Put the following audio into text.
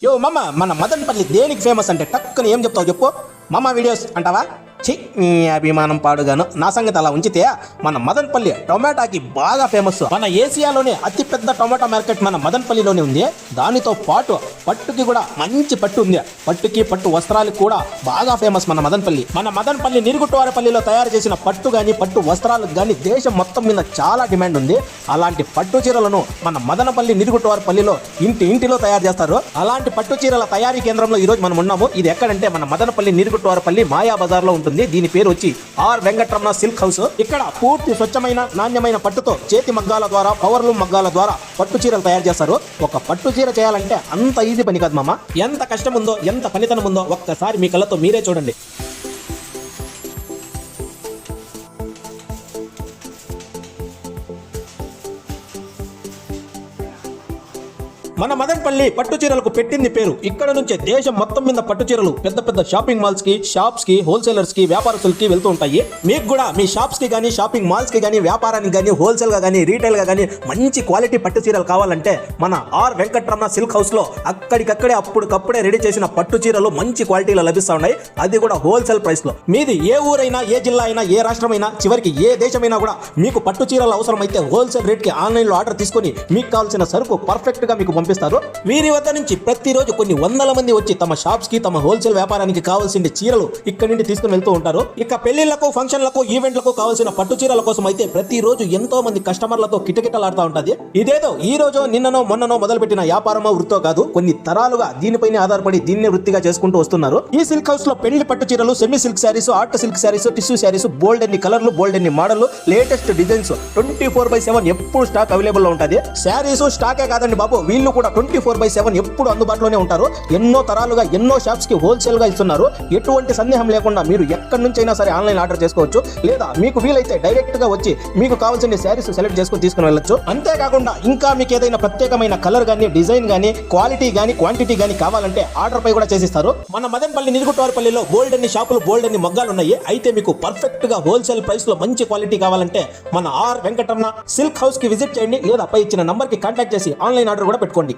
యో మమ్మ మన మదనపల్లి దేనికి ఫేమస్ అంటే టక్కుని ఏం చెప్తావు చెప్పు. మమ్మ వీడియోస్ అంటావా? ఛీ, నీ అభిమానం పాడుగాను. నా సంగతి అలా ఉంచితే మన మదనపల్లి టొమాటోకి బాగా ఫేమస్. మన ఏసియాలోనే అతిపెద్ద టొమాటో మార్కెట్ మన మదనపల్లిలోనే ఉంది. దానితో పాటు పట్టుకి కూడా మంచి పట్టు ఉంది. పట్టుకి పట్టు వస్త్రాలకు కూడా బాగా ఫేమస్ మన మదనపల్లి నిరుగుట్టువారపల్లిలో తయారు చేసిన పట్టు కానీ పట్టు వస్త్రాలకు కానీ దేశం మొత్తం మీద చాలా డిమాండ్ ఉంది. అలాంటి పట్టు చీరలను మన మదనపల్లి నిరుగుట్టువారపల్లిలో ఇంటిలో తయారు చేస్తారు. అలాంటి పట్టు చీరల తయారీ కేంద్రంలో ఈ రోజు మనం ఉన్నాము. ఇది ఎక్కడంటే మన మదనపల్లి నిరుగుట్టువారపల్లి మాయా బజార్ లో ఉంటుంది. దీని పేరు వచ్చి ఆర్ వెంకటరమణ సిల్క్ హౌస్. ఇక్కడ పూర్తి స్వచ్ఛమైన నాణ్యమైన పట్టుతో చేతి మగ్గాల ద్వారా పవర్లూమ్ మగ్గాల ద్వారా పట్టు చీరలు తయారు చేస్తారు. ఒక పట్టు చీర చేయాలంటే అంత ఈజీ పని కాదు మామ. ఎంత కష్టం ఉందో ఎంత పనితనం ఉందో ఒక్కసారి మీ కళ్ళతో మీరే చూడండి. మన మదనపల్లి పట్టు చీరలకు పెట్టింది పేరు. ఇక్కడ నుంచే దేశం మొత్తం మీద పట్టు చీరలు పెద్ద పెద్ద షాపింగ్ మాల్స్ కి, షాప్స్ కి, హోల్సేలర్స్ కి, వ్యాపారస్తులకి వెళ్తూ ఉంటాయి. మీకు కూడా మీ షాప్స్ కి కానీ, షాపింగ్ మాల్స్ కి కానీ, వ్యాపారానికి కానీ, హోల్సేల్ గా కానీ, రీటైల్ గా కానీ మంచి క్వాలిటీ పట్టు చీరలు కావాలంటే మన ఆర్ వెంకటరమణ సిల్క్ హౌస్ లో అక్కడికక్కడే అప్పుడుకప్పుడే రెడీ చేసిన పట్టు చీరలు మంచి క్వాలిటీలో లభిస్తూ ఉన్నాయి. అది కూడా హోల్సేల్ ప్రైస్ లో. మీది ఏ ఊరైనా, ఏ జిల్లా అయినా, ఏ రాష్ట్రమైనా, చివరికి ఏ దేశమైనా కూడా మీకు పట్టు చీరలు అవసరమైతే హోల్సేల్ రేట్ కి ఆన్లైన్ లో ఆర్డర్ తీసుకుని మీకు కావాల్సిన సరుకు పర్ఫెక్ట్ గా మీకు పంపిస్తారు. వీరి వద్ద నుంచి ప్రతిరోజు కొన్ని వందల మంది వచ్చి తమ షాప్స్ కి, తమ హోల్సేల్ వ్యాపారానికి కావాల్సిన చీరలు ఇక్కడి నుండి తీసుకుని వెళ్తూ ఉంటారు. ఇక పెళ్లిళ్లకు, ఫంక్షన్లకు, ఈవెంట్లకు కావాల్సిన పట్టు చీరల కోసం అయితే ప్రతిరోజు ఎంతో మంది కస్టమర్లతో కిటకిటలాడుతూ ఉంటది. ఇదేదో ఈ రోజు నిన్ననో మొన్ననో మొదలుపెట్టిన వ్యాపారమో వృత్తో కాదు, కొన్ని తరాలుగా దీనిపైనే ఆధారపడి దీన్ని వృత్తిగా చేసుకుంటూ వస్తున్నారు. ఈ సిల్క్ హౌస్ లో పెళ్లి పట్టు చీరలు, semi silk saris, art silk saris, tissue saris, bold ఎన్ని కలర్లు, బోల్డ్ ఎన్ని మోడల్, లేటెస్ట్ డిజైన్స్ 24/7 ఎప్పుడు స్టాక్ అవైలబుల్ లో ఉంటుంది. శారీస్ స్టాకే కాదండి బాబు, వీళ్ళు కూడా 24/7 ఎప్పుడు అందుబాటులోనే ఉంటారు. ఎన్నో తరాలుగా ఎన్నో షాప్స్ కి హోల్సేల్ గా ఇస్తున్నారు. ఎటువంటి సందేహం లేకుండా మీరు ఎక్కడి నుంచి అయినా సరే ఆన్లైన్ ఆర్డర్ చేసుకోవచ్చు. లేదా మీకు వీలైతే డైరెక్ట్ గా వచ్చి మీకు కావాల్సిన శారీస్ సెలెక్ట్ చేసుకుని తీసుకుని వెళ్ళొచ్చు. అంతేకాకుండా ఇంకా మీకు ఏదైనా ప్రత్యేకమైన కలర్ గానీ, డిజైన్ గానీ, క్వాలిటీ గానీ, క్వాంటిటీ గానీ కావాలంటే ఆర్డర్ పై కూడా చేసిస్తారు. మన మదనపల్లి నిరుగుట్టువారపల్లిలో బోల్డ్ ఎన్ని షాపులు, బోల్డ్ ఎన్ని మగ్గాలు ఉన్నాయి. అయితే మీకు పర్ఫెక్ట్ గా హోల్సేల్ ప్రైస్ లో మంచి క్వాలిటీ కావాలంటే మన ఆర్ వెంకటరమణ సిల్క్ హౌస్ కి విజిట్ చేయండి. లేదా పై ఇచ్చిన నంబర్ కి కాంటాక్ట్ చేసి ఆన్లైన్ ఆర్డర్ కూడా పెట్టుకోండి.